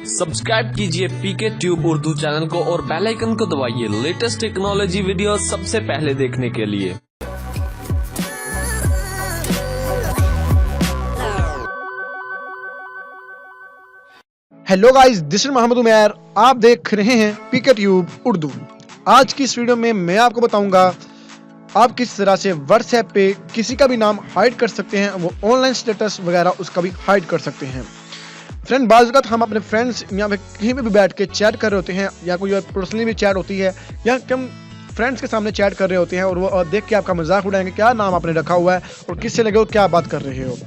Subscribe कीजिए पीके tube Urdu channel को और बेल आइकन को दबाइए लेटेस्ट टेक्नोलॉजी वीडियो सबसे पहले देखने के लिए। Hello guys, this is Mohammad Umair. आप देख रहे हैं पीके ट्यूब उर्दू। आज की इस वीडियो में मैं आपको बताऊंगा आप किस तरह से व्हाट्सएप पे किसी का भी नाम हाइड कर सकते हैं, वो ऑनलाइन स्टेटस वगैरह उसका भी हाइड कर सकते हैं। फ्रेंड, बाज़ वक़्त हम अपने फ्रेंड्स यहाँ पे कहीं पे भी बैठ के चैट कर रहे होते हैं या कोई पर्सनली भी चैट होती है या हम फ्रेंड्स के सामने चैट कर रहे होते हैं और वो देख के आपका मजाक उड़ाएंगे, क्या नाम आपने रखा हुआ है और किससे लगे हो, क्या बात कर रहे हो।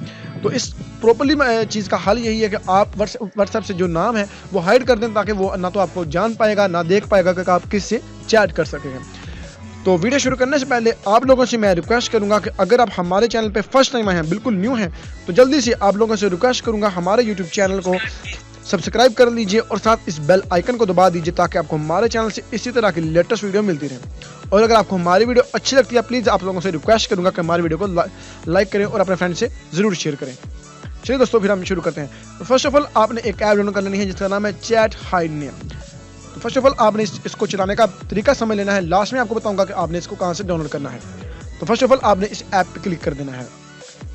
तो इस प्रॉपर्ली चीज़ का हल यही है कि आप व्हाट्सएप से जो नाम है वो हाइड कर दें, ताकि वो ना तो आपको जान पाएगा ना देख पाएगा कि आप किससे चैट कर सकेंगे। तो वीडियो शुरू करने से पहले आप लोगों से मैं रिक्वेस्ट करूंगा कि अगर आप हमारे चैनल पे फर्स्ट टाइम आए हैं, बिल्कुल न्यू हैं, तो जल्दी से आप लोगों से रिक्वेस्ट करूंगा हमारे यूट्यूब चैनल को सब्सक्राइब कर लीजिए और साथ इस बेल आइकन को दबा दीजिए ताकि आपको हमारे चैनल से इसी तरह की लेटेस्ट वीडियो मिलती रहे। और अगर आपको हमारी वीडियो अच्छी लगती है, प्लीज़ आप लोगों से रिक्वेस्ट करूंगा कि हमारी वीडियो को लाइक करें और अपने फ्रेंड से ज़रूर शेयर करें। चलिए दोस्तों, फिर हम शुरू करते हैं। तो फर्स्ट ऑफ ऑल आपने एक ऐप डाउनलोड कर लेनी है जिसका नाम है चैट हाइड नेम। तो फर्स्ट ऑफ ऑल आपने इसको चलाने का तरीका समझ लेना है। लास्ट में आपको बताऊंगा कि आपने इसको कहाँ से डाउनलोड करना है। तो फर्स्ट ऑफ ऑल आपने इस ऐप पे क्लिक कर देना है।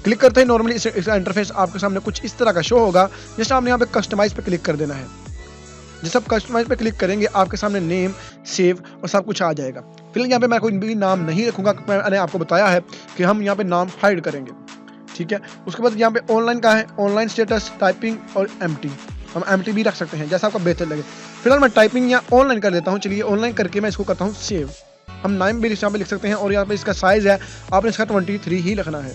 क्लिक करते ही नॉर्मली इसका इंटरफेस आपके सामने कुछ इस तरह का शो होगा। जैसे आपने यहाँ पे कस्टमाइज पे क्लिक कर देना है। जैसे आप कस्टमाइज पे क्लिक करेंगे आपके सामने नेम, सेव और सब कुछ आ जाएगा। फिलहाल यहाँ पे मैं कोई भी नाम नहीं रखूँगा, मैंने आपको बताया है कि हम यहाँ पे नाम हाइड करेंगे, ठीक है। उसके बाद यहाँ पे ऑनलाइन का है, ऑनलाइन स्टेटस, टाइपिंग और एम्प्टी। हम एम्प्टी भी रख सकते हैं जैसा आपको बेहतर लगे। फिलहाल मैं टाइपिंग या ऑनलाइन कर देता हूँ। चलिए ऑनलाइन करके मैं इसको करता हूँ सेव। हम नाम भी यहाँ पे लिख सकते हैं और यहाँ पे इसका साइज़ है, आपने इसका 23 ही लिखना है।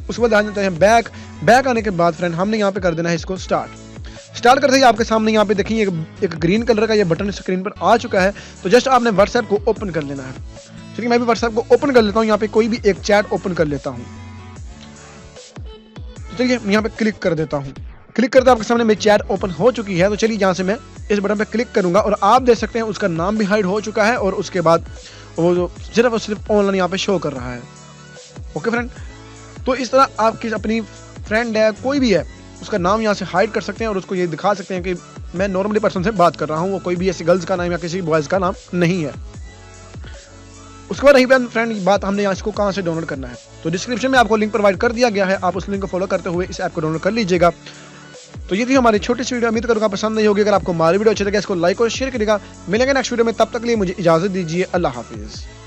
उसके बाद आ जाते हैं बैक आने के बाद फ्रेंड हमने यहाँ पे कर देना है इसको स्टार्ट करते ही आपके सामने यहाँ पे देखिए एक ग्रीन कलर का ये बटन स्क्रीन पर आ चुका है। तो जस्ट आपने व्हाट्सएप को ओपन कर लेना है। चलिए मैं भी व्हाट्सएप को ओपन कर लेता हूँ। यहाँ पे कोई भी एक चैट ओपन कर लेता हूँ। चलिए यहाँ पे क्लिक कर देता हूँ। क्लिक करते आपके सामने मेरी चैट ओपन हो चुकी है। तो चलिए यहाँ से मैं इस बटन पे क्लिक करूंगा और आप देख सकते हैं उसका नाम भी हाइड हो चुका है और उसके बाद वो जो सिर्फ ऑनलाइन यहाँ पे शो कर रहा है। ओके फ्रेंड, तो इस तरह आपकी अपनी फ्रेंड है, कोई भी है, उसका नाम यहाँ से हाइड कर सकते हैं और उसको ये दिखा सकते हैं कि मैं नॉर्मली पर्सन से बात कर रहा हूँ, वो कोई भी ऐसी गर्ल्स का नाम या किसी बॉयज़ का नाम नहीं है। उसके बाद रही फ्रेंड बात हमने यहाँ इसको कहाँ से डाउनलोड करना है। तो डिस्क्रिप्शन में आपको लिंक प्रोवाइड कर दिया गया है, आप उस लिंक को फॉलो करते हुए इस ऐप को डाउनलोड कर लीजिएगा। तो ये थी हमारी छोटी सी वीडियो। उम्मीद करूँगा पसंद नहीं होगी। अगर आपको हमारी वीडियो अच्छी लगे इसको लाइक और शेयर करिएगा। मिलेंगे नेक्स्ट वीडियो में, तब तक के लिए मुझे इजाज़त दीजिए। अल्लाह हाफिज़।